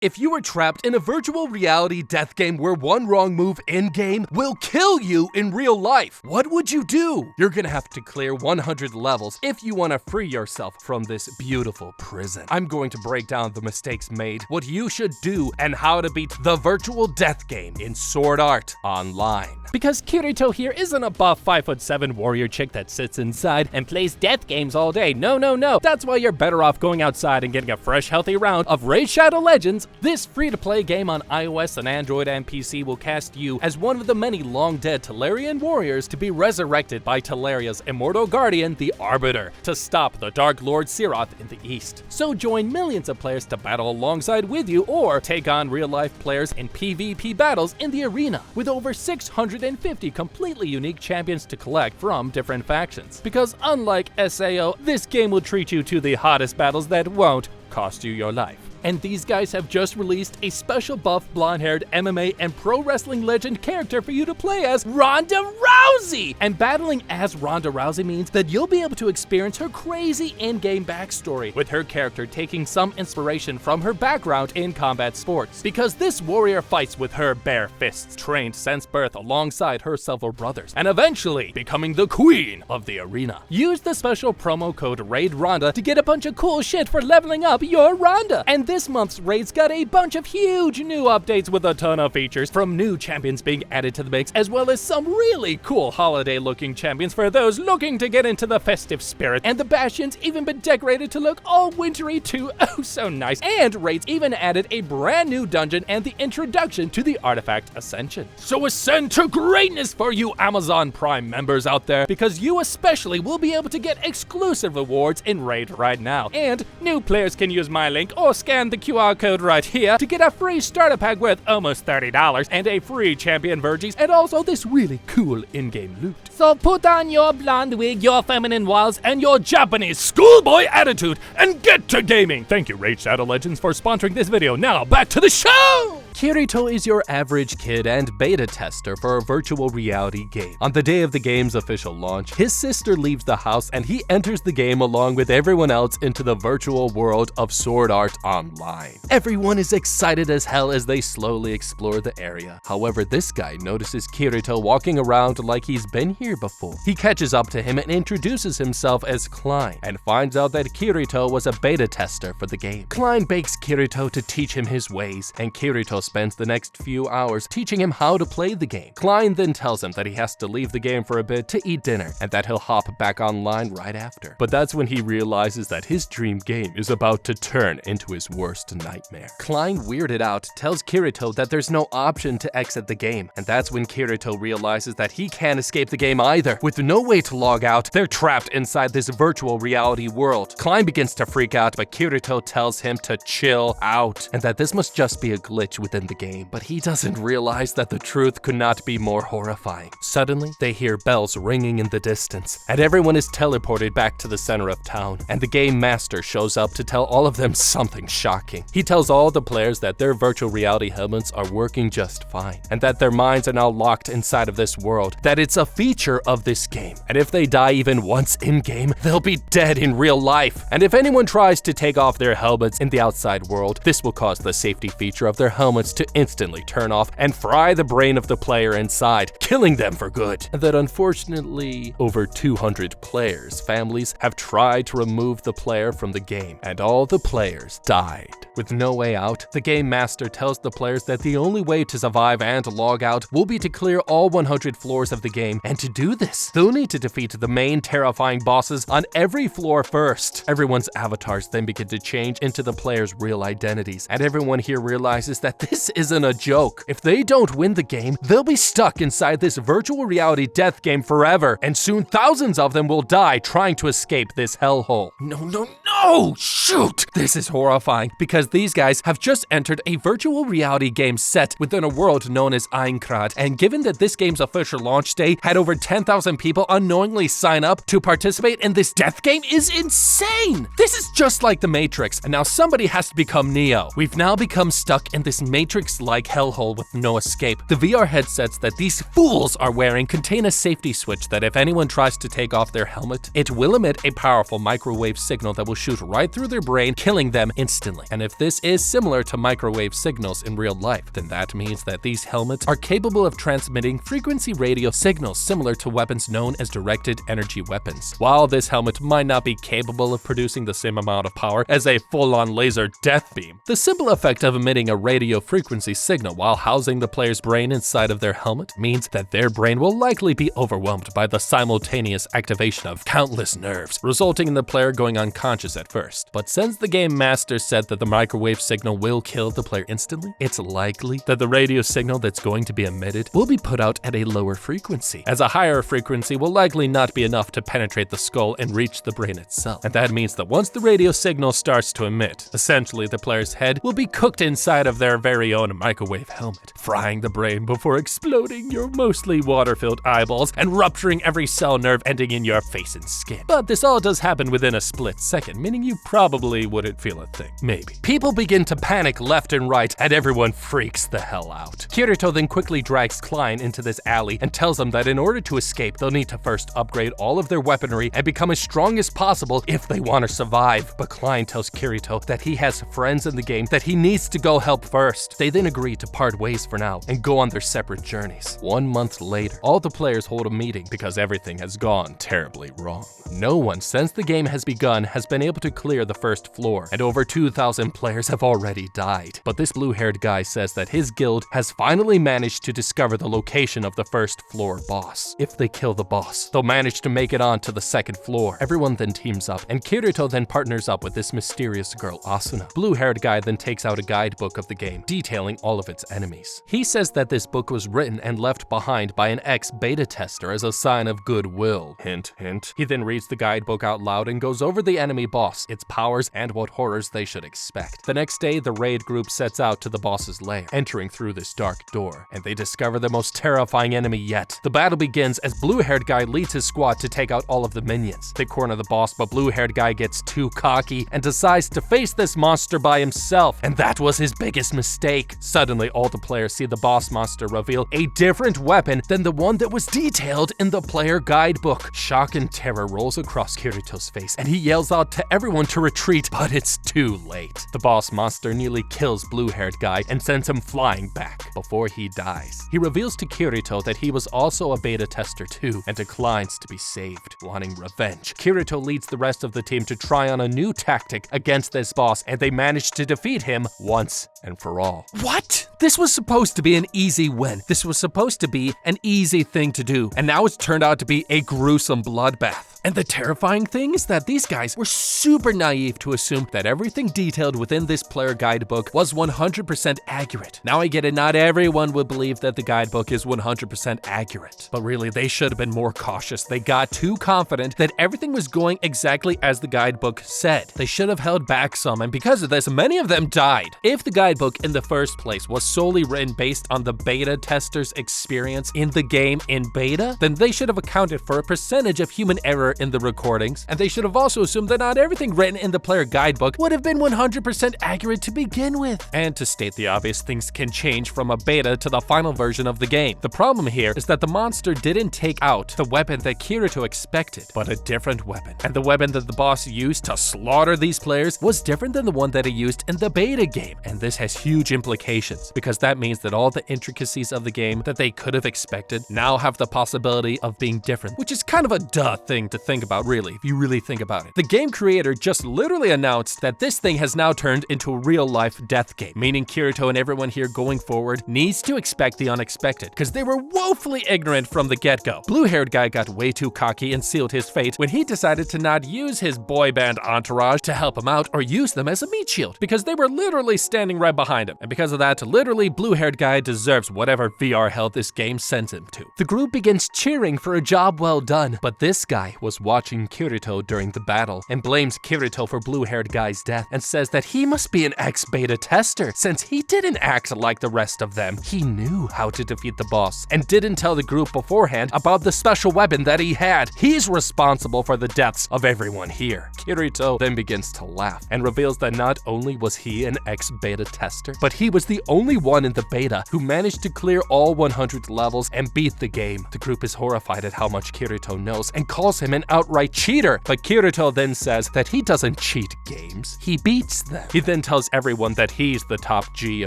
If you were trapped in a virtual reality death game where one wrong move in-game will kill you in real life, what would you do? You're gonna have to clear 100 levels if you want to free yourself from this beautiful prison. I'm going to break down the mistakes made, what you should do, and how to beat the virtual death game in Sword Art Online. Because Kirito here isn't a buff 5'7" warrior chick that sits inside and plays death games all day. No. That's why you're better off going outside and getting a fresh, healthy round of Raid Shadow Legends. This free-to-play game on iOS and Android and PC will cast you as one of the many long-dead Talarian warriors to be resurrected by Talaria's immortal guardian, the Arbiter, to stop the Dark Lord Siroth in the east. So join millions of players to battle alongside with you, or take on real-life players in PvP battles in the arena, with over 650 completely unique champions to collect from different factions. Because unlike SAO, this game will treat you to the hottest battles that won't cost you your life. And these guys have just released a special buff, blonde-haired MMA and pro wrestling legend character for you to play as Ronda Rousey! And battling as Ronda Rousey means that you'll be able to experience her crazy in-game backstory, with her character taking some inspiration from her background in combat sports. Because this warrior fights with her bare fists, trained since birth alongside her several brothers, and eventually becoming the queen of the arena. Use the special promo code RAIDRONDA to get a bunch of cool shit for leveling up your Ronda! And this month's raids got a bunch of huge new updates with a ton of features, from new champions being added to the mix, as well as some really cool holiday-looking champions for those looking to get into the festive spirit. And the Bastion's even been decorated to look all wintry too, oh so nice. And raids even added a brand new dungeon and the introduction to the Artifact Ascension. So ascend to greatness for you Amazon Prime members out there, because you especially will be able to get exclusive rewards in Raid right now. And new players can use my link or scan the QR code right here to get a free starter pack worth almost $30 and a free champion Virgies, and also this really cool in-game loot. So put on your blonde wig, your feminine wiles, and your Japanese schoolboy attitude and get to gaming! Thank you Raid Shadow Legends for sponsoring this video. Now back to the show! Kirito is your average kid and beta tester for a virtual reality game. On the day of the game's official launch, his sister leaves the house and he enters the game along with everyone else into the virtual world of Sword Art Online. Everyone is excited as hell as they slowly explore the area. However, this guy notices Kirito walking around like he's been here before. He catches up to him and introduces himself as Klein, and finds out that Kirito was a beta tester for the game. Klein begs Kirito to teach him his ways, and Kirito spends the next few hours teaching him how to play the game. Klein then tells him that he has to leave the game for a bit to eat dinner, and that he'll hop back online right after. But that's when he realizes that his dream game is about to turn into his worst nightmare. Klein, weirded out, tells Kirito that there's no option to exit the game, and that's when Kirito realizes that he can't escape the game either. With no way to log out, they're trapped inside this virtual reality world. Klein begins to freak out, but Kirito tells him to chill out, and that this must just be a glitch within the game. But he doesn't realize that the truth could not be more horrifying. Suddenly, they hear bells ringing in the distance, and everyone is teleported back to the center of town, and the game master shows up to tell all of them something shocking. He tells all the players that their virtual reality helmets are working just fine, and that their minds are now locked inside of this world, that it's a feature of this game, and if they die even once in-game, they'll be dead in real life. And if anyone tries to take off their helmets in the outside world, this will cause the safety feature of their helmets to instantly turn off and fry the brain of the player inside, killing them for good. And that unfortunately, over 200 players' families have tried to remove the player from the game, and all the players died. With no way out, the game master tells the players that the only way to survive and log out will be to clear all 100 floors of the game, and to do this, they'll need to defeat the main terrifying bosses on every floor first. Everyone's avatars then begin to change into the players' real identities, and everyone here realizes that this isn't a joke. If they don't win the game, they'll be stuck inside this virtual reality death game forever, and soon thousands of them will die trying to escape this hellhole. No! Shoot! This is horrifying, because these guys have just entered a virtual reality game set within a world known as Aincrad, and given that this game's official launch day had over 10,000 people unknowingly sign up to participate in this death game is insane! This is just like the Matrix, and now somebody has to become Neo. We've now become stuck in this matrix-like hellhole with no escape. The VR headsets that these fools are wearing contain a safety switch that if anyone tries to take off their helmet, it will emit a powerful microwave signal that will shoot right through their brain, killing them instantly. And if this is similar to microwave signals in real life, then that means that these helmets are capable of transmitting frequency radio signals similar to weapons known as directed energy weapons. While this helmet might not be capable of producing the same amount of power as a full-on laser death beam, the simple effect of emitting a radio frequency signal while housing the player's brain inside of their helmet means that their brain will likely be overwhelmed by the simultaneous activation of countless nerves, resulting in the player going unconscious at first. But since the game master said that the microwave signal will kill the player instantly, it's likely that the radio signal that's going to be emitted will be put out at a lower frequency, as a higher frequency will likely not be enough to penetrate the skull and reach the brain itself. And that means that once the radio signal starts to emit, essentially the player's head will be cooked inside of their very own microwave helmet, frying the brain before exploding your mostly water-filled eyeballs and rupturing every cell nerve ending in your face and skin. But this all does happen within a split second, meaning you probably wouldn't feel a thing. Maybe. People begin to panic left and right, and everyone freaks the hell out. Kirito then quickly drags Klein into this alley and tells them that in order to escape, they'll need to first upgrade all of their weaponry and become as strong as possible if they want to survive. But Klein tells Kirito that he has friends in the game that he needs to go help first. They then agree to part ways for now and go on their separate journeys. 1 month later, all the players hold a meeting because everything has gone terribly wrong. No one since the game has begun has been able to clear the first floor, and over 2,000 players have already died. But this blue-haired guy says that his guild has finally managed to discover the location of the first floor boss. If they kill the boss, they'll manage to make it on to the second floor. Everyone then teams up, and Kirito then partners up with this mysterious girl, Asuna. Blue-haired guy then takes out a guidebook of the game, detailing all of its enemies. He says that this book was written and left behind by an ex-beta tester as a sign of goodwill. Hint, hint. He then reads the guidebook out loud and goes over the enemy boss, its powers, and what horrors they should expect. The next day, the raid group sets out to the boss's lair, entering through this dark door, and they discover the most terrifying enemy yet. The battle begins as blue-haired guy leads his squad to take out all of the minions. They corner the boss, but blue-haired guy gets too cocky and decides to face this monster by himself, and that was his biggest mistake. Suddenly, all the players see the boss monster reveal a different weapon than the one that was detailed in the player guidebook. Shock and terror rolls across Kirito's face, and he yells out to everyone to retreat, but it's too late. The boss monster nearly kills blue-haired guy and sends him flying back. Before he dies, he reveals to Kirito that he was also a beta tester too, and declines to be saved, wanting revenge. Kirito leads the rest of the team to try on a new tactic against this boss, and they manage to defeat him once and for all. What? This was supposed to be an easy win. This was supposed to be an easy thing to do, and now it's turned out to be a gruesome bloodbath. And the terrifying thing is that these guys were super naive to assume that everything detailed within this player guidebook was 100% accurate. Now I get it, not everyone would believe that the guidebook is 100% accurate. But really, they should have been more cautious. They got too confident that everything was going exactly as the guidebook said. They should have held back some, and because of this, many of them died. If the guidebook in the first place was solely written based on the beta tester's experience in the game in beta, then they should have accounted for a percentage of human error in the recordings, and they should have also assumed that not everything written in the player guidebook would have been 100% accurate to begin with. And to state the obvious, things can change from a beta to the final version of the game. The problem here is that the monster didn't take out the weapon that Kirito expected, but a different weapon. And the weapon that the boss used to slaughter these players was different than the one that he used in the beta game. And this has huge implications, because that means that all the intricacies of the game that they could have expected now have the possibility of being different, which is kind of a duh thing to think about, really, if you really think about it. The game creator just literally announced that this thing has now turned into a real-life death game, meaning Kirito and everyone here going forward needs to expect the unexpected, because they were woefully ignorant from the get-go. Blue-haired guy got way too cocky and sealed his fate when he decided to not use his boy band entourage to help him out or use them as a meat shield, because they were literally standing right behind him. And because of that, literally, blue-haired guy deserves whatever VR hell this game sends him to. The group begins cheering for a job well done, but this guy was watching Kirito during the battle and blames Kirito for blue-haired guy's death and says that he must be an ex-beta tester since he didn't act like the rest of them. He knew how to defeat the boss and didn't tell the group beforehand about the special weapon that he had. He's responsible for the deaths of everyone here. Kirito then begins to laugh and reveals that not only was he an ex-beta tester, but but he was the only one in the beta who managed to clear all 100 levels and beat the game. The group is horrified at how much Kirito knows and calls him an outright cheater, but Kirito then says that he doesn't cheat games, he beats them. He then tells everyone that he's the top G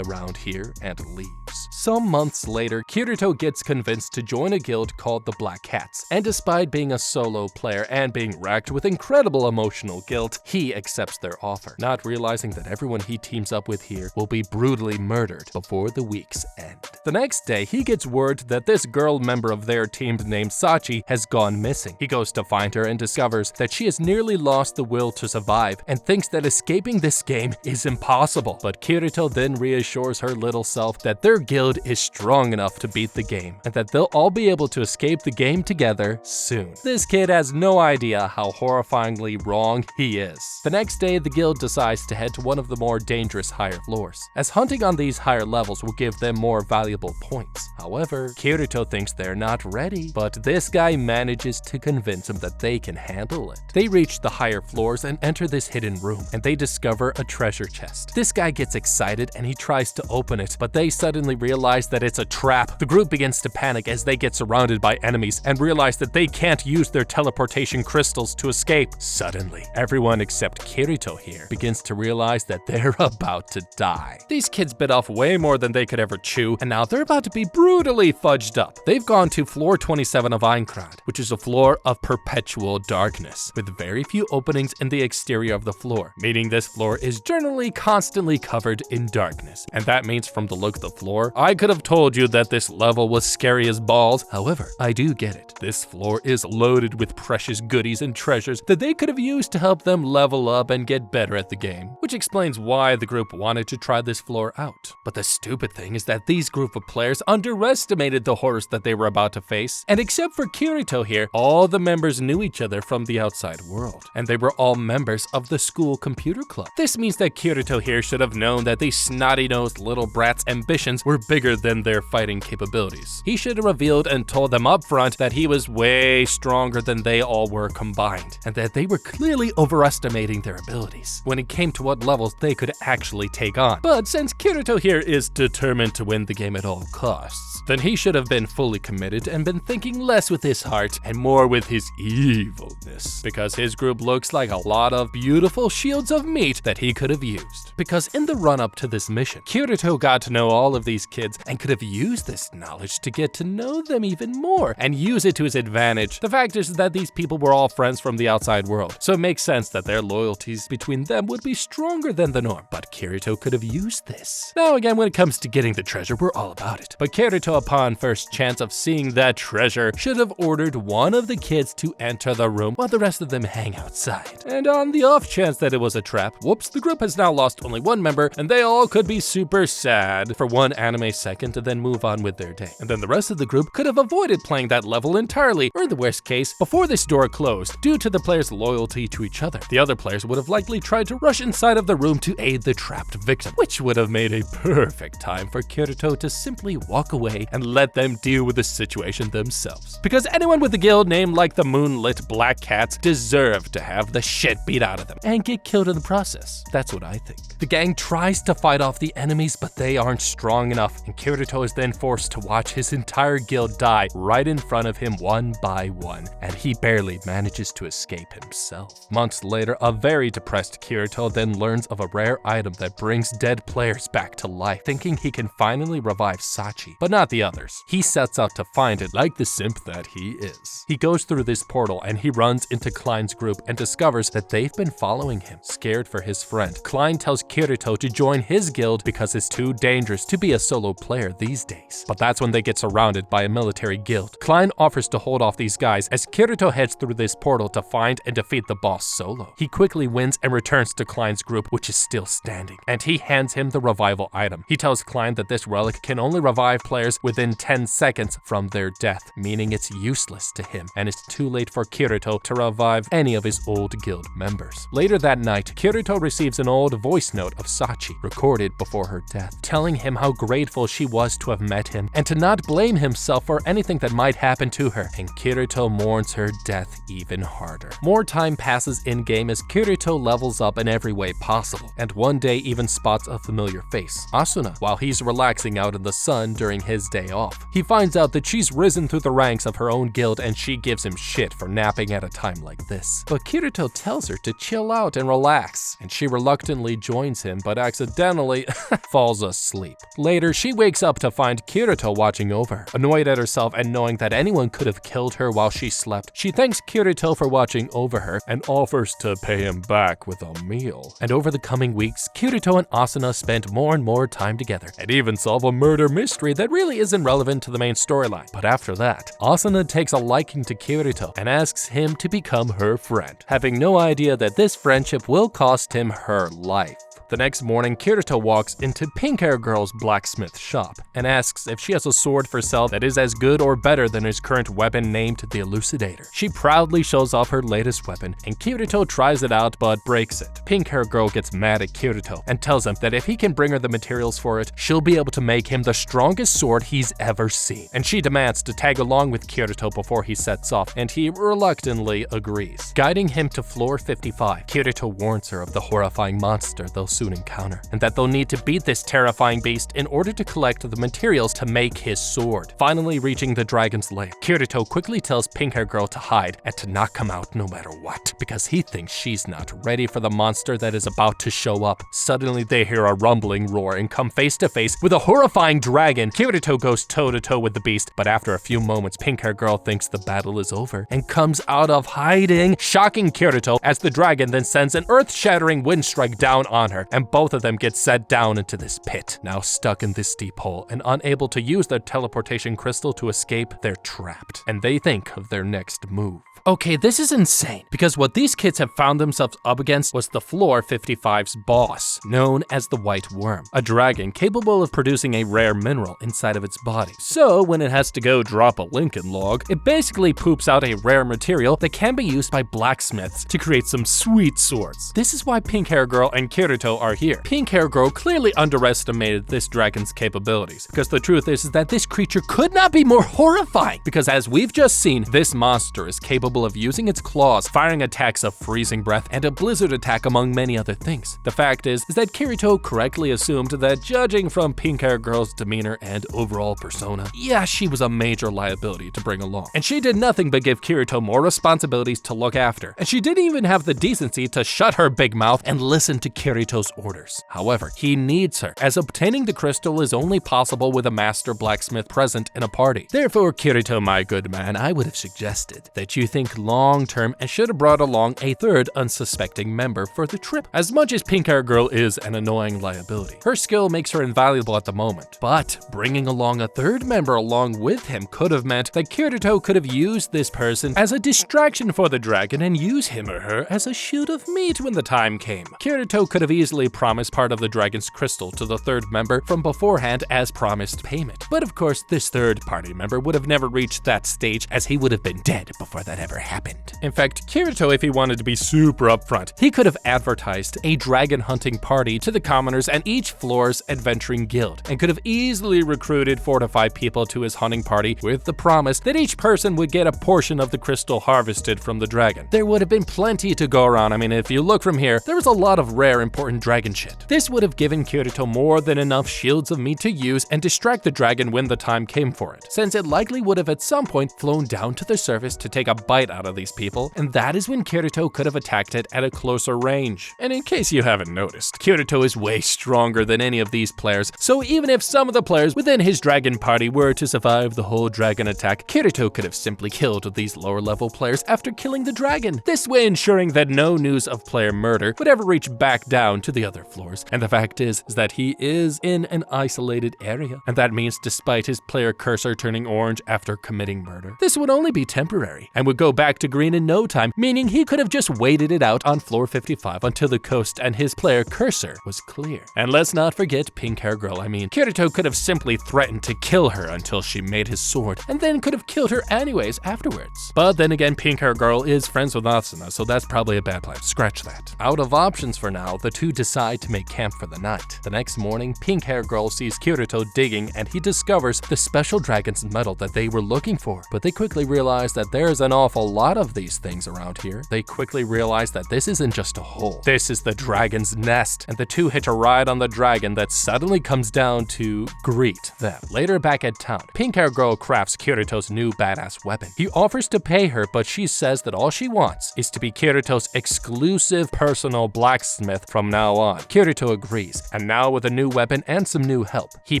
around here and leaves. Some months later, Kirito gets convinced to join a guild called the Black Cats, and despite being a solo player and being racked with incredible emotional guilt, he accepts their offer, not realizing that everyone he teams up with here will be brutally murdered before the week's end. The next day, he gets word that this girl member of their team named Sachi has gone missing. He goes to find her and discovers that she has nearly lost the will to survive and thinks that escaping this game is impossible. But Kirito then reassures her little self that their guild is strong enough to beat the game and that they'll all be able to escape the game together soon. This kid has no idea how horrifyingly wrong he is. The next day, the guild decides to head to one of the more dangerous higher floors, as hunting on these higher levels will give them more valuable points. However, Kirito thinks they're not ready, but this guy manages to convince him that they can handle it. They reach the higher floors and enter this hidden room, and they discover a treasure chest. This guy gets excited and he tries to open it, but they suddenly realize that it's a trap. The group begins to panic as they get surrounded by enemies and realize that they can't use their teleportation crystals to escape. Suddenly, everyone except Kirito here begins to realize that they're about to die. These kids bit off way more than they could ever chew, and now they're about to be brutally fudged up. They've gone to floor 27 of Einkrad, which is a floor of perpetual darkness, with very few openings in the exterior of the floor, meaning this floor is generally constantly covered in darkness. And that means from the look of the floor, I could have told you that this level was scary as balls. However, I do get it. This floor is loaded with precious goodies and treasures that they could have used to help them level up and get better at the game, which explains why the group wanted to try this floor out. But the stupid thing is that these group of players underestimated the horrors that they were about to face, and except for Kirito here, all the members knew each other from the outside world, and they were all members of the school computer club. This means that Kirito here should have known that these snotty-nosed little brats' ambitions were bigger than their fighting capabilities. He should have revealed and told them up front that he was way stronger than they all were combined, and that they were clearly overestimating their abilities when it came to what levels they could actually take on. But since Kirito here is determined to win the game at all costs, then he should have been fully committed and been thinking less with his heart and more with his evilness, because his group looks like a lot of beautiful shields of meat that he could have used. Because in the run-up to this mission, Kirito got to know all of these kids and could have used this knowledge to get to know them even more and use it to his advantage. The fact is that these people were all friends from the outside world, so it makes sense that their loyalties between them would be stronger than the norm. But Kirito could have used this. Now again, when it comes to getting the treasure, we're all about it. But Kirito, upon first chance of seeing that treasure, should have ordered one of the kids to enter the room while the rest of them hang outside. And on the off chance that it was a trap, whoops, the group has now lost only one member, and they all could be super sad for one anime second to then move on with their day. And then the rest of the group could have avoided playing that level entirely, or in the worst case, before this door closed, due to the players' loyalty to each other. The other players would have likely tried to rush inside of the room to aid the trapped victim, which would have made a perfect time for Kirito to simply walk away and let them deal with the situation themselves. Because anyone with a guild name like the Moonlit Black Cats deserve to have the shit beat out of them and get killed in the process. That's what I think. The gang tries to fight off the enemies, but they aren't strong enough, and Kirito is then forced to watch his entire guild die right in front of him one by one, and he barely manages to escape himself. Months later, a very depressed Kirito then learns of a rare item that brings dead players back to life, thinking he can finally revive Sachi, but not the others. He sets out to find it like the simp that he is. He goes through this portal and he runs into Klein's group and discovers that they've been following him, scared for his friend. Klein tells Kirito to join his guild because it's too dangerous to be a solo player these days. But that's when they get surrounded by a military guild. Klein offers to hold off these guys as Kirito heads through this portal to find and defeat the boss solo. He quickly wins and returns to Klein's group, which is still standing, and he hands him the revival item. He tells Klein that this relic can can only revive players within 10 seconds from their death, meaning it's useless to him, and it's too late for Kirito to revive any of his old guild members. Later that night, Kirito receives an old voice note of Sachi, recorded before her death, telling him how grateful she was to have met him and to not blame himself for anything that might happen to her, and Kirito mourns her death even harder. More time passes in-game as Kirito levels up in every way possible, and one day even spots a familiar face, Asuna, while he's relaxing out in the sun during his day off. He finds out that she's risen through the ranks of her own guild and she gives him shit for napping at a time like this. But Kirito tells her to chill out and relax, and she reluctantly joins him but accidentally falls asleep. Later, she wakes up to find Kirito watching over her. Annoyed at herself and knowing that anyone could have killed her while she slept, she thanks Kirito for watching over her and offers to pay him back with a meal. And over the coming weeks, Kirito and Asuna spend more and more time together, and even solve a murder mystery that really isn't relevant to the main storyline. But after that, Asuna takes a liking to Kirito and asks him to become her friend, having no idea that this friendship will cost him her life. The next morning, Kirito walks into Pink-Hair Girl's blacksmith shop and asks if she has a sword for sale that is as good or better than his current weapon named the Elucidator. She proudly shows off her latest weapon, and Kirito tries it out but breaks it. Pink-Hair Girl gets mad at Kirito and tells him that if he can bring her the materials for it, she'll be able to make him the strongest sword he's ever seen. And she demands to tag along with Kirito before he sets off, and he reluctantly agrees. Guiding him to floor 55, Kirito warns her of the horrifying monster they'll soon encounter, and that they'll need to beat this terrifying beast in order to collect the materials to make his sword. Finally reaching the dragon's lair, Kirito quickly tells Pink-Hair Girl to hide and to not come out no matter what, because he thinks she's not ready for the monster that is about to show up. Suddenly they hear a rumbling roar and come face to face with a horrifying dragon. Kirito goes toe-to-toe with the beast, but after a few moments, Pink-Hair Girl thinks the battle is over and comes out of hiding, shocking Kirito as the dragon then sends an earth-shattering wind strike down on her, and both of them get set down into this pit. Now stuck in this deep hole and unable to use their teleportation crystal to escape, they're trapped, and they think of their next move. Okay, this is insane, because what these kids have found themselves up against was the Floor 55's boss, known as the White Worm, a dragon capable of producing a rare mineral inside of its body. So when it has to go drop a Lincoln log, it basically poops out a rare material that can be used by blacksmiths to create some sweet swords. This is why Pink-Hair Girl and Kirito are here. Pink-Hair Girl clearly underestimated this dragon's capabilities, because the truth is that this creature could not be more horrifying, because as we've just seen, this monster is capable of using its claws, firing attacks of freezing breath, and a blizzard attack among many other things. The fact is that Kirito correctly assumed that judging from Pink-Hair Girl's demeanor and overall persona, yeah, she was a major liability to bring along. And she did nothing but give Kirito more responsibilities to look after, and she didn't even have the decency to shut her big mouth and listen to Kirito's orders. However, he needs her, as obtaining the crystal is only possible with a master blacksmith present in a party. Therefore, Kirito, my good man, I would have suggested that you think long-term and should have brought along a third unsuspecting member for the trip. As much as Pink-Hair Girl is an annoying liability, her skill makes her invaluable at the moment. But bringing along a third member along with him could have meant that Kirito could have used this person as a distraction for the dragon and use him or her as a shoot of meat when the time came. Kirito could have easily promised part of the dragon's crystal to the third member from beforehand as promised payment. But of course, this third party member would have never reached that stage, as he would have been dead before that ever happened. In fact, Kirito, if he wanted to be super upfront, he could have advertised a dragon hunting party to the commoners and each floor's adventuring guild, and could have easily recruited 4 to 5 people to his hunting party with the promise that each person would get a portion of the crystal harvested from the dragon. There would have been plenty to go around. I mean, if you look from here, there was a lot of rare important dragon shit. This would have given Kirito more than enough shields of meat to use and distract the dragon when the time came for it, since it likely would have at some point flown down to the surface to take a bite out of these people, and that is when Kirito could have attacked it at a closer range. And in case you haven't noticed, Kirito is way stronger than any of these players, so even if some of the players within his dragon party were to survive the whole dragon attack, Kirito could have simply killed these lower level players after killing the dragon, this way ensuring that no news of player murder would ever reach back down to to the other floors, and the fact is that he is in an isolated area, and that means despite his player cursor turning orange after committing murder, this would only be temporary, and would go back to green in no time, meaning he could have just waited it out on floor 55 until the coast and his player cursor was clear. And let's not forget pink hair girl. Kirito could have simply threatened to kill her until she made his sword, and then could have killed her anyways afterwards. But then again, pink hair girl is friends with Asuna, so that's probably a bad plan. Scratch that. Out of options for now, the two decide to make camp for the night. The next morning, pink hair girl sees Kirito digging, and he discovers the special dragon's medal that they were looking for. But they quickly realize that there's an awful lot of these things around here. They quickly realize that this isn't just a hole. This is the dragon's nest, and the two hitch a ride on the dragon that suddenly comes down to greet them. Later back at town, pink hair girl crafts Kirito's new badass weapon. He offers to pay her, but she says that all she wants is to be Kirito's exclusive personal blacksmith from now on. Kirito agrees, and now with a new weapon and some new help, he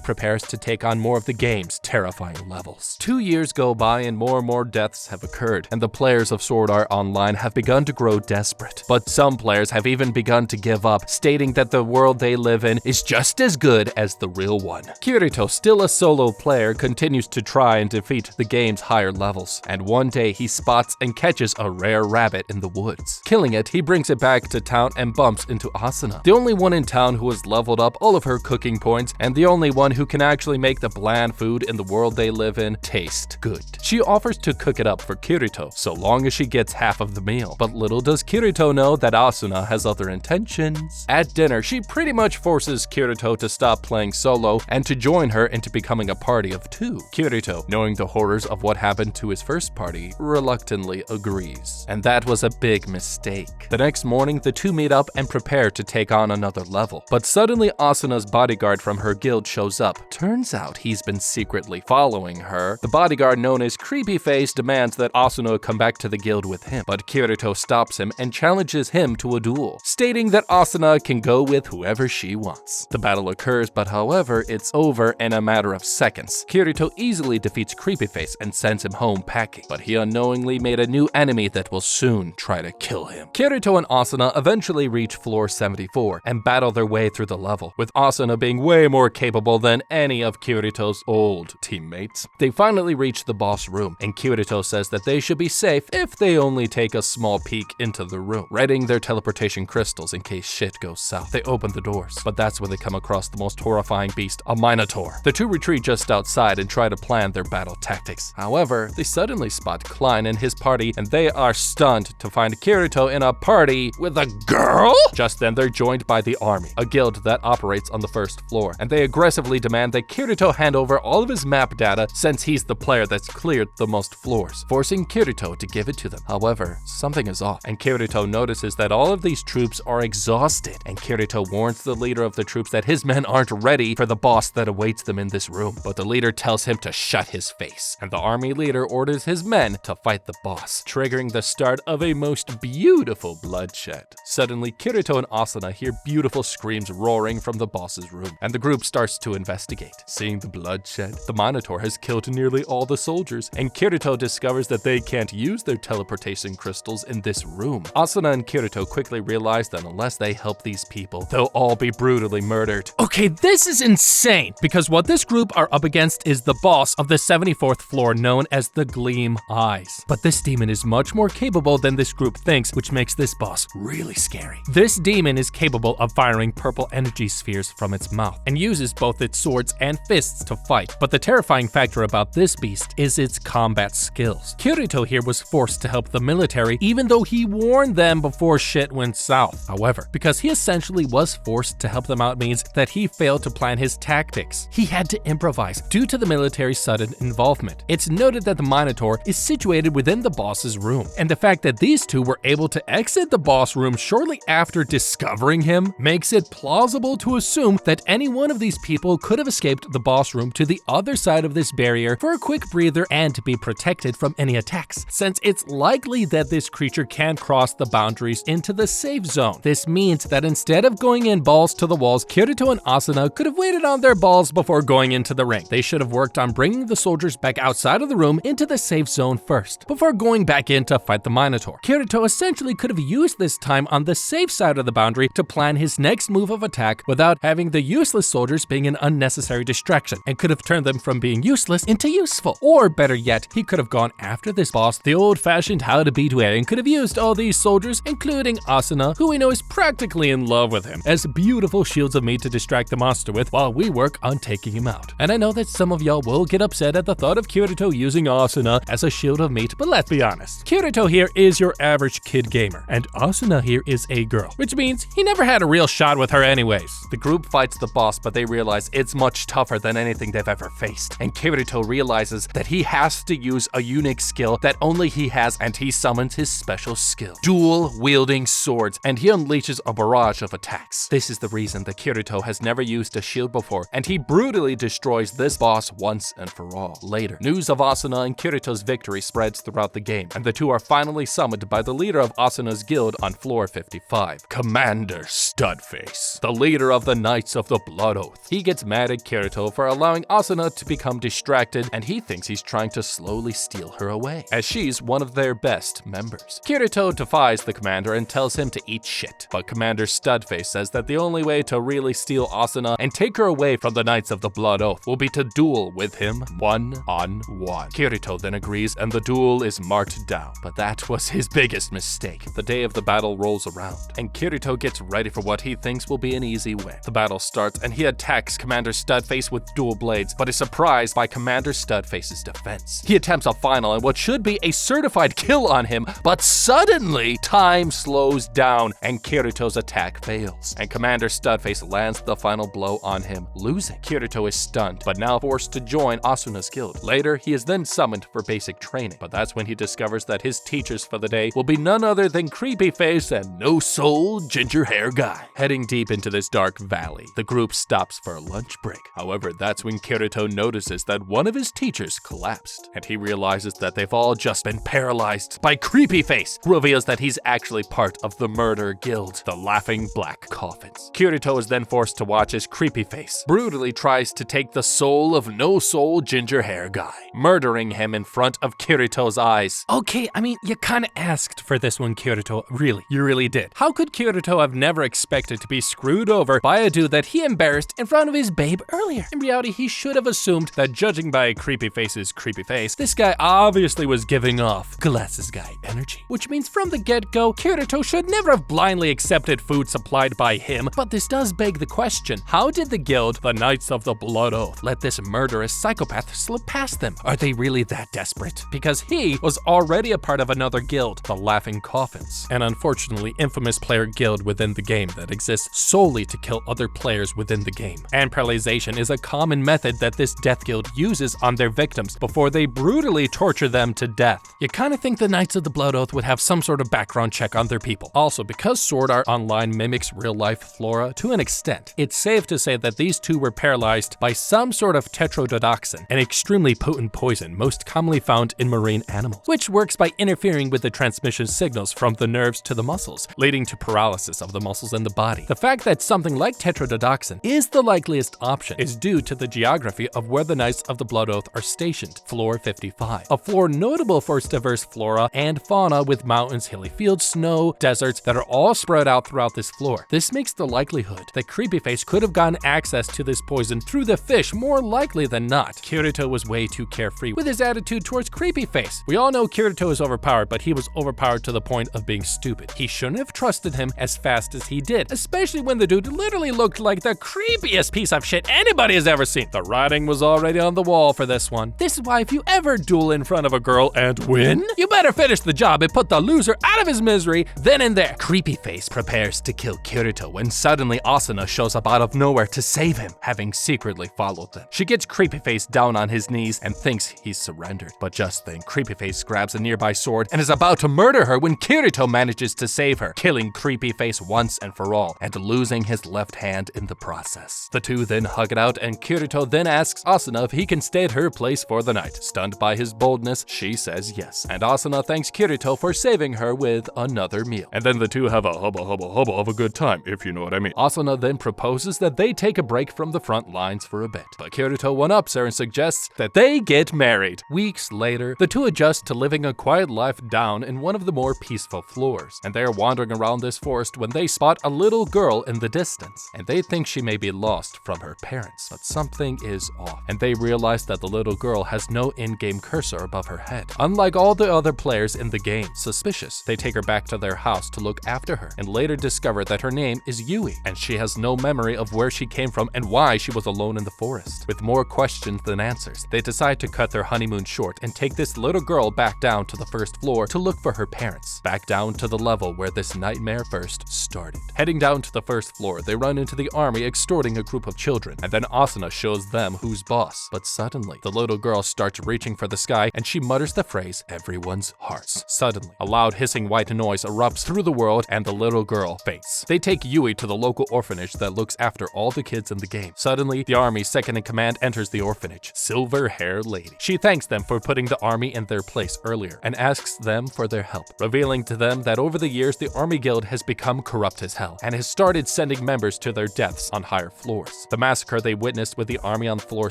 prepares to take on more of the game's terrifying levels. 2 years go by and more deaths have occurred, and the players of Sword Art Online have begun to grow desperate. But some players have even begun to give up, stating that the world they live in is just as good as the real one. Kirito, still a solo player, continues to try and defeat the game's higher levels, and one day he spots and catches a rare rabbit in the woods. Killing it, he brings it back to town and bumps into Asuna, the only one in town who has leveled up all of her cooking points, and the only one who can actually make the bland food in the world they live in taste good. She offers to cook it up for Kirito, so long as she gets half of the meal. But little does Kirito know that Asuna has other intentions. At dinner, she pretty much forces Kirito to stop playing solo and to join her into becoming a party of two. Kirito, knowing the horrors of what happened to his first party, reluctantly agrees. And that was a big mistake. The next morning, the two meet up and prepare to take on another level. But suddenly Asuna's bodyguard from her guild shows up. Turns out he's been secretly following her. The bodyguard, known as Creepy Face, demands that Asuna come back to the guild with him. But Kirito stops him and challenges him to a duel, stating that Asuna can go with whoever she wants. The battle occurs, but however, it's over in a matter of seconds. Kirito easily defeats Creepy Face and sends him home packing, but he unknowingly made a new enemy that will soon try to kill him. Kirito and Asuna eventually reach floor 74 and battle their way through the level, with Asuna being way more capable than any of Kirito's old teammates. They finally reach the boss room, and Kirito says that they should be safe if they only take a small peek into the room, readying their teleportation crystals in case shit goes south. They open the doors, but that's when they come across the most horrifying beast, a Minotaur. The two retreat just outside and try to plan their battle tactics. However, they suddenly spot Klein and his party, and they are stunned to find Kirito in a party with a girl? Just then, they're joined by the army, a guild that operates on the first floor, and they aggressively demand that Kirito hand over all of his map data since he's the player that's cleared the most floors, forcing Kirito to give it to them. However, something is off, and Kirito notices that all of these troops are exhausted, and Kirito warns the leader of the troops that his men aren't ready for the boss that awaits them in this room. But the leader tells him to shut his face, and the army leader orders his men to fight the boss, triggering the start of a most beautiful bloodshed. Suddenly, Kirito and Asuna hear beautiful screams roaring from the boss's room, and the group starts to investigate. Seeing the bloodshed, the Minotaur has killed nearly all the soldiers, and Kirito discovers that they can't use their teleportation crystals in this room. Asuna and Kirito quickly realize that unless they help these people, they'll all be brutally murdered. Okay, this is insane, because what this group are up against is the boss of the 74th floor, known as the Gleam Eyes. But this demon is much more capable than this group thinks, which makes this boss really scary. This demon is capable of firing purple energy spheres from its mouth, and uses both its swords and fists to fight. But the terrifying factor about this beast is its combat skills. Kirito here was forced to help the military, even though he warned them before shit went south. However, because he essentially was forced to help them out means that he failed to plan his tactics. He had to improvise due to the military's sudden involvement. It's noted that the Minotaur is situated within the boss's room, and the fact that these two were able to exit the boss room shortly after discovering him makes it plausible to assume that any one of these people could have escaped the boss room to the other side of this barrier for a quick breather and to be protected from any attacks, since it's likely that this creature can cross the boundaries into the safe zone. This means that instead of going in balls to the walls, Kirito and Asuna could have waited on their balls before going into the ring. They should have worked on bringing the soldiers back outside of the room into the safe zone first, before going back in to fight the Minotaur. Kirito essentially could have used this time on the safe side of the boundary to could plan his next move of attack without having the useless soldiers being an unnecessary distraction, and could have turned them from being useless into useful. Or better yet, he could have gone after this boss the old-fashioned how to beat way and could have used all these soldiers, including Asuna, who we know is practically in love with him, as beautiful shields of meat to distract the monster with while we work on taking him out. And I know that some of y'all will get upset at the thought of Kirito using Asuna as a shield of meat, but let's be honest. Kirito here is your average kid gamer, and Asuna here is a girl, which means he never had a real shot with her anyways. The group fights the boss, but they realize it's much tougher than anything they've ever faced. And Kirito realizes that he has to use a unique skill that only he has, and he summons his special skill: dual-wielding swords, and he unleashes a barrage of attacks. This is the reason that Kirito has never used a shield before, and he brutally destroys this boss once and for all. Later, news of Asuna and Kirito's victory spreads throughout the game, and the two are finally summoned by the leader of Asuna's guild on floor 55, Commander Studface, the leader of the Knights of the Blood Oath. He gets mad at Kirito for allowing Asuna to become distracted, and he thinks he's trying to slowly steal her away, as she's one of their best members. Kirito defies the commander and tells him to eat shit, but Commander Studface says that the only way to really steal Asuna and take her away from the Knights of the Blood Oath will be to duel with him one-on-one. Kirito then agrees, and the duel is marked down, but that was his biggest mistake. The day of the battle rolls around, and Kirito gets ready for what he thinks will be an easy win. The battle starts, and he attacks Commander Studface with dual blades, but is surprised by Commander Studface's defense. He attempts a final and what should be a certified kill on him, but suddenly time slows down and Kirito's attack fails, and Commander Studface lands the final blow on him, losing. Kirito is stunned, but now forced to join Asuna's guild. Later, he is then summoned for basic training, but that's when he discovers that his teachers for the day will be none other than Creepy Face and No Soul Ginger Hair Guy. Heading deep into this dark valley, the group stops for a lunch break. However, that's when Kirito notices that one of his teachers collapsed, and he realizes that they've all just been paralyzed by Creepy Face, who reveals that he's actually part of the murder guild, the Laughing Black Coffins. Kirito is then forced to watch as Creepy Face brutally tries to take the soul of No Soul Ginger Hair Guy, murdering him in front of Kirito's eyes. Okay, I mean, you kinda asked for this one, Kirito. Really, you really did. How could Kirito have never expected to be screwed over by a dude that he embarrassed in front of his babe earlier? In reality, he should have assumed that, judging by Creepy Face's creepy face, this guy obviously was giving off glasses guy energy. Which means from the get-go, Kirito should never have blindly accepted food supplied by him. But this does beg the question, how did the guild, the Knights of the Blood Oath, let this murderous psychopath slip past them? Are they really that desperate? Because he was already a part of another guild, the Laughing Coffins, an unfortunately infamous player guild within the game that exists solely to kill other players within the game. And paralyzation is a common method that this death guild uses on their victims before they brutally torture them to death. You kinda think the Knights of the Blood Oath would have some sort of background check on their people. Also, because Sword Art Online mimics real-life flora to an extent, it's safe to say that these two were paralyzed by some sort of tetrodotoxin, an extremely potent poison most commonly found in marine animals, which works by interfering with the transmission signals from the nerves to the muscles, leading to paralysis of the muscles in the body. The fact that something like tetrodotoxin is the likeliest option is due to the geography of where the Knights of the Blood Oath are stationed, floor 55, a floor notable for its diverse flora and fauna with mountains, hilly fields, snow, deserts that are all spread out throughout this floor. This makes the likelihood that Creepy Face could have gotten access to this poison through the fish more likely than not. Kirito was way too carefree with his attitude towards Creepy Face. We all know Kirito is overpowered, but he was overpowered to the point of being stupid. He shouldn't have trusted him as fast as he did, especially when the dude literally looked like the creepiest piece of shit anybody has ever seen. The writing was already on the wall for this one. This is why if you ever duel in front of a girl and win, you better finish the job and put the loser out of his misery then and there. Creepy Face prepares to kill Kirito when suddenly Asuna shows up out of nowhere to save him, having secretly followed them. She gets Creepy Face down on his knees and thinks he's surrendered. But just then, Creepy Face grabs a nearby sword and is about to murder her when Kirito manages to save her, killing Creepy Face once and for all, and losing his left hand in the process. The two then hug it out, and Kirito then asks Asuna if he can stay at her place for the night. Stunned by his boldness, she says yes, and Asuna thanks Kirito for saving her with another meal. And then the two have a hubba of a good time, if you know what I mean. Asuna then proposes that they take a break from the front lines for a bit, but Kirito one-ups her and suggests that they get married. Weeks later, the two adjust to living a quiet life down in one of the more peaceful floors, and they are wandering around this forest when they spot a little girl in the distance, and they think she may be lost from her parents. But something is off, and they realize that the little girl has no in-game cursor above her head. Unlike all the other players in the game, suspicious, they take her back to their house to look after her, and later discover that her name is Yui, and she has no memory of where she came from and why she was alone in the forest. With more questions than answers, they decide to cut their honeymoon short and take this little girl back down to the first floor to look for her parents, back down to the level where this nightmare first started. Heading down to the first floor, they run into the army extorting a group of children, and then Asuna shows them who's boss. But suddenly, the little girl starts reaching for the sky, and she mutters the phrase, "everyone's hearts." Suddenly, a loud hissing white noise erupts through the world, and the little girl faints. They take Yui to the local orphanage that looks after all the kids in the game. Suddenly, the army's second in command enters the orphanage, Silver-Haired Lady. She thanks them for putting the army in their place earlier, and asks them for their help, revealing to them that over the years the army guild has become corrupt as hell, and has started sending members to their deaths on higher floors. The massacre they witnessed with the army on floor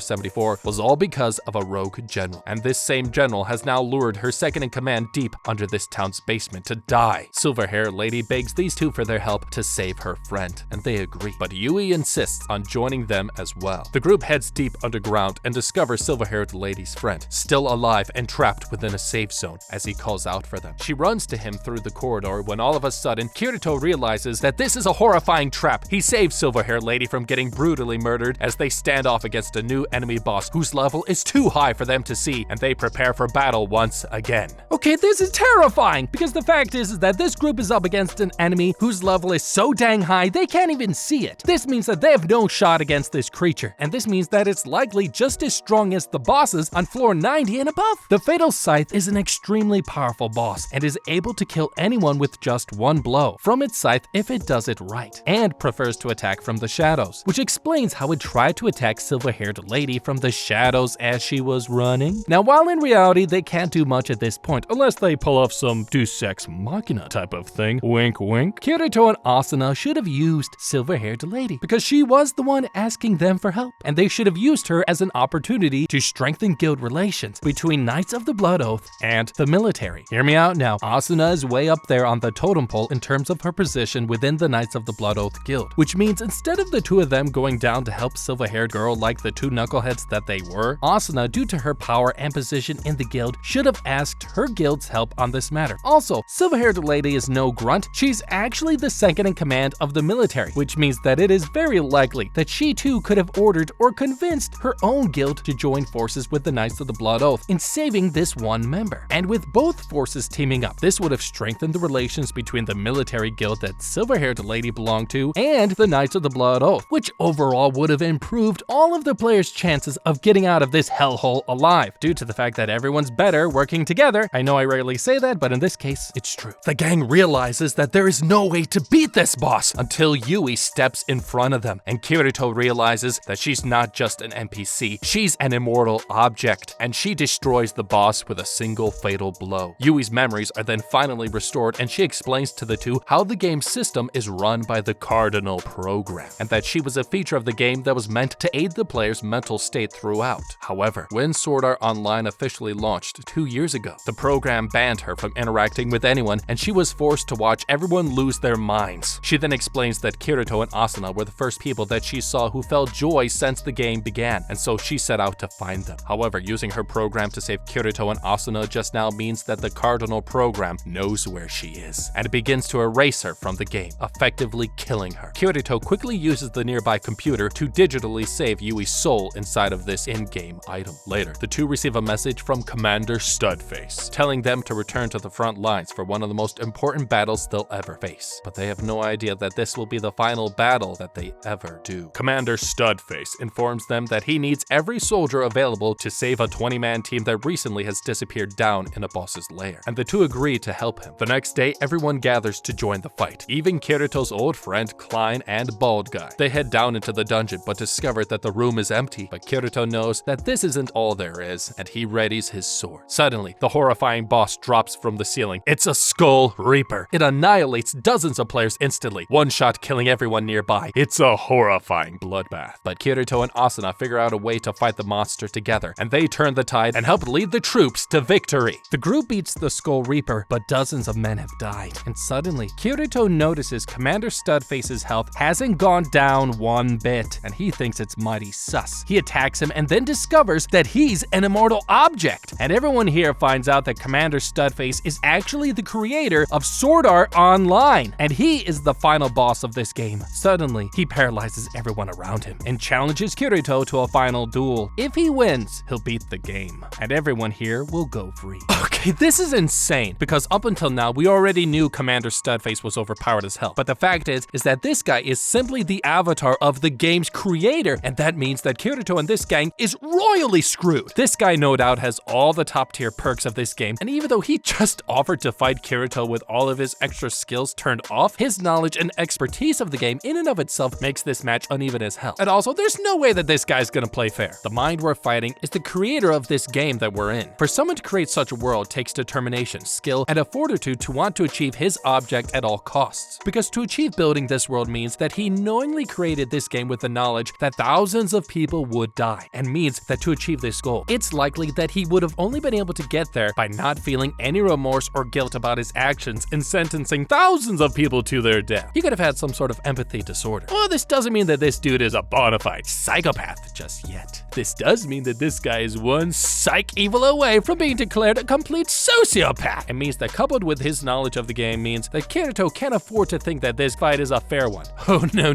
74 was all because of a rogue general, and this same general has now lured her second in command deep under this town's basement to die. Silver-Haired Lady begs these two for their help to save her friend, and they agree, but Yui insists on joining them as well. The group heads deep underground and discovers Silver-Haired Lady's friend, still alive and trapped within a safe zone, as he calls out for them. She runs to him through the corridor when all of a sudden, Kirito realizes that this is a horrifying trap. He saves Silver-Haired Lady from getting brutally murdered as they stand off against a new enemy boss whose level is too high for them to see, and they prepare for battle once again. Okay, this is terrifying, because the fact is that this group is up against an enemy whose level is so dang high they can't even see it. This means that they have no shot against this creature, and this means that it's likely just as strong as the bosses on floor 90 and above. The Fatal Scythe is an extremely powerful boss and is able to kill anyone with just one blow from its scythe if it does it right, and prefers to attack from the shadows, which explains how it tried to attack Silver-Haired Lady from the shadows as she was running. Now, while in reality they can't do much at this point unless they pull off some Deus Ex Machina type of thing, wink wink, Kirito and Asuna should have used Silver-Haired Lady because she was the one asking them for help, and they should have used her as an opportunity to strengthen guild relations between Knights of the Blood Oath and the military. Hear me out now. Asuna is way up there on the totem pole in terms of her position within the Knights of the Blood Oath guild, which means instead of the two of them going down to help Silver-Haired Girl like the two knuckleheads that they were, Asuna, due to her power and position in the guild, should have asked her guild's help on this matter. Also, Silver-Haired Lady is no grunt. She's actually the second in command of the military, which means that it is very likely that she too could have ordered or convinced her own guild to join forces with the Knights of the Blood Oath in saving this one member. And with both forces teaming up, this would have strengthened the relations between the military guild that Silver-Haired Lady belonged to and the Knights of the Blood Oath, which overall would have improved all of the players' chances of getting out of this hellhole alive, due to the fact that everyone's better working together. I know I rarely say that, but in this case, it's true. The gang realizes that there is no way to beat this boss until Yui steps in front of them, and Kirito realizes that she's not just an NPC, she's an immortal object, and she destroys the boss with a single fatal blow. Yui's memories are then finally restored, and she explains to the two how the game's system is run by the Cardinal program, and that she was a feature of the game that was meant to aid the player's mental state throughout. However, when Sword Art Online officially launched 2 years ago, the program banned her from interacting with anyone, and she was forced to watch everyone lose their minds. She then explains that Kirito and Asuna were the first people that she saw who felt joy since the game began, and so she set out to find them. However, using her program to save Kirito and Asuna just now means that the Cardinal program knows where she is, and it begins to erase her from the game, effectively killing her. Kirito quickly uses the nearby computer to digitally save Yui's soul inside of this in-game item. Later, the two receive a message from Commander Studface, telling them to return to the front lines for one of the most important battles they'll ever face. But they have no idea that this will be the final battle that they ever do. Commander Studface informs them that he needs every soldier available to save a 20-man team that recently has disappeared down in a boss's lair, and the two agree to help him. The next day, everyone gathers to join the fight, even Kirito's old friend Klein and Bald Guy. They head down into the dungeon but discover that the room is empty, but Kirito knows that this isn't all there is, and he readies his sword. Suddenly, the horrifying boss drops from the ceiling. It's a Skull Reaper. It annihilates dozens of players instantly, one shot killing everyone nearby. It's a horrifying bloodbath. But Kirito and Asuna figure out a way to fight the monster together, and they turn the tide and help lead the troops to victory. The group beats the Skull Reaper, but dozens of men have died, and suddenly, Kirito notices Commander Studface's health hasn't gone down one bit, and he thinks it's mighty sus. He attacks him and then discovers that he's an immortal object. And everyone here finds out that Commander Studface is actually the creator of Sword Art Online, and he is the final boss of this game. Suddenly, he paralyzes everyone around him and challenges Kirito to a final duel. If he wins, he'll beat the game, and everyone here will go free. Okay, this is insane, because up until now, we already knew Commander Studface was overpowered as hell. But the fact is that this guy is simply the avatar of the game's creator, and that means that Kirito and this gang is royally screwed. This guy no doubt has all the top tier perks of this game, and even though he just offered to fight Kirito with all of his extra skills turned off, his knowledge and expertise of the game in and of itself makes this match uneven as hell. And also, there's no way that this guy's gonna play fair. The mind we're fighting is the creator of this game that we're in. For someone to create such a world takes determination, skill, and a fortitude to want to achieve his object at all costs. Because to achieve building this world means that he knowingly created this game with the knowledge that thousands of people would die, and means that to achieve this goal, it's likely that he would have only been able to get there by not feeling any remorse or guilt about his actions in sentencing thousands of people to their death. He could have had some sort of empathy disorder. Well, this doesn't mean that this dude is a bona fide psychopath just yet. This does mean that this guy is one psych evil away from being declared a complete sociopath. It means that coupled with his knowledge of the game means that Kirito can't afford to think that this fight is a fair one. Oh no,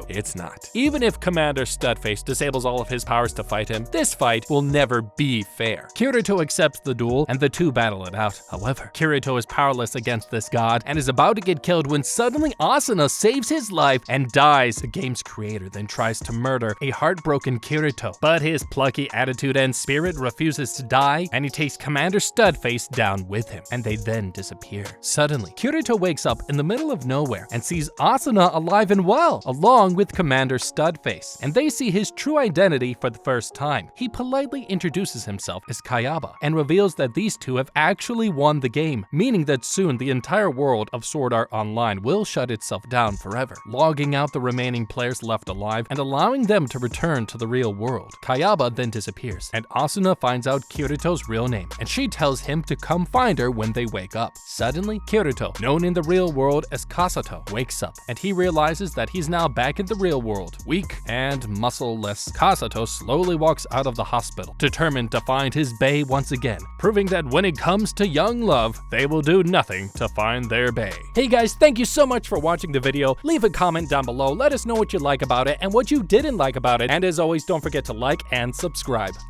it's not. Even if Commander Studface disables all of his powers to fight him, this fight will never be fair. Kirito accepts the duel and the two battle it out. However, Kirito is powerless against this god and is about to get killed when suddenly Asuna saves his life and dies. The game's creator then tries to murder a heartbroken Kirito, but his plucky attitude and spirit refuses to die, and he takes Commander Studface down with him, and they then disappear. Suddenly, Kirito wakes up in the middle of nowhere and sees Asuna alive and well, along with Commander Studface, and they see his true identity for the first time. He politely introduces himself as Kayaba and reveals that these two have actually won the game, meaning that soon the entire world of Sword Art Online will shut itself down forever, logging out the remaining players left alive and allowing them to return to the real world. Kayaba then disappears, and Asuna finds out Kirito's real name, and she tells him to come find her when they wake up. Suddenly, Kirito, known in the real world as Kasato, wakes up, and he realizes that he's now back in the real world. Weak and muscle-less, Kasato slowly walks out of the hospital, determined to find his bae once again, proving that when it comes to young love, they will do nothing to find their bae. Hey guys, thank you so much for watching the video. Leave a comment down below, let us know what you like about it and what you didn't like about it, and as always, don't forget to like and subscribe.